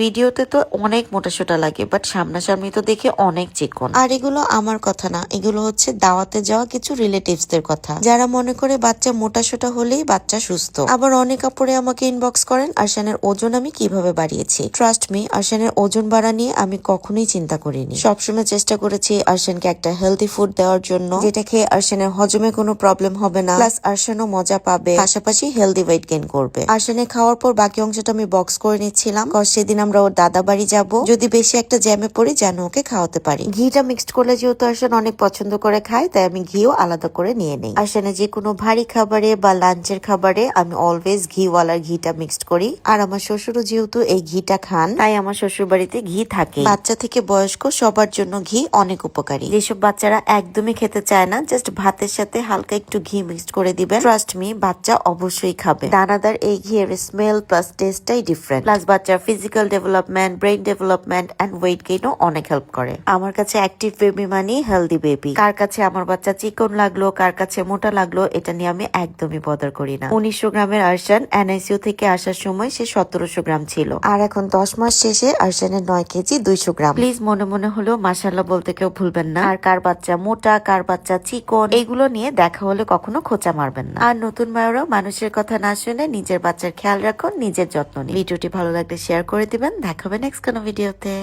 ভিডিওতে তো অনেক মোটাসোটা লাগে, বাট সামনাসামনি তো দেখে অনেক চিকন। আর এগুলো আমার কথা না, এগুলো হচ্ছে দাওয়াতে যাওয়া কিছু রিলেটিভস দের কথা, যারা মনে করে বাচ্চা মোটাসোটা হলেই বাচ্চা সুস্থ। আবার অনেক আপুরে আমাকে ইনবক্স করেন আরশানের ওজন আমি কিভাবে বাড়িয়েছি। ট্রাস্ট মি, আরশানের ওজন বাড়া নিয়ে আমি কখনোই চিন্তা করিনি। সবসময় চেষ্টা করেছি আরশানকে একটা হেলদি ফুড দেওয়ার জন্য, যেটা খেয়ে আরশানের হজমে কোনো প্রবলেম হবে না, প্লাস আরশানও মজা পাবে, পাশাপাশি হেলদি ওয়েট গেইন করবে। আরশানে খাওয়ার পর বাকি অংশটা আমি বক্স করে নিচ্ছিলাম, সেদিন আমরা ওর দাদা বাড়ি যাবো, যদি বেশি একটা জ্যামে পড়ি যেন ওকে খাওয়াতে পারি। ঘিটা মিক্সড করলে যেহেতু আরশান অনেক পছন্দ করে খায়, তাই আমি ঘিও আলাদা করে নিয়ে নেই। আরশানে যে কোনো ভারী খাবারে বা লাঞ্চের খাবারে আমি অলওয়েজ ঘিওয়ালার ঘিটা মিক্সড করি। আর আমার শ্বশুরও যেহেতু এই ঘিটা খান, তাই আমার শ্বশুর বাড়িতে ঘি থাকে। বাচ্চা থেকে বয়স্ক সবার জন্য ঘি অনেক উপকারী। যেসব বাচ্চারা একদমই খেতে চায় না, জাস্ট ভাতের সাথে হালকা একটু ঘি মিক্সড করে দিবেন, ট্রাস্ট মি বাচ্চা অবশ্যই খাবে। দানাদার এই ঘিয়ের স্মেল প্লাস টেস্টটাই ডিফারেন্ট, প্লাস বাচ্চার physical development, brain development and weight গেইনও অনেক হেল্প করে। আমার কাছে অ্যাক্টিভ বেবি মানে হেলদি বেবি। কার কাছে আমার বাচ্চা চিকন লাগলো, কার কাছে মোটা লাগলো, এটা নিয়ে আমি একদমই বদার করি না। 1900 গ্রামের আরশান এনআইসিইউ থেকে আসার সময় সে 1700 গ্রাম ছিল, আর এখন 10 মাস শেষে আরশানের 9 কেজি 200 গ্রাম। প্লিজ মনে মনে হলেও মাশাআল্লাহ বলতে কেউ ভুলবেন না। আর কার বাচ্চা মোটা, কার বাচ্চা চিকন, এগুলো নিয়ে দেখা হলে কখনো খোঁচা মারবেন না। আর নতুন মায়েরাও মানুষের কথা না শুনে নিজের বাচ্চার খেয়াল রাখুন, নিজের যত্ন নিন। ভিডিওটি ভালো লাগলে শেয়ার করে দিবেন। দেখা হবে নেক্সট কোনো ভিডিওতে।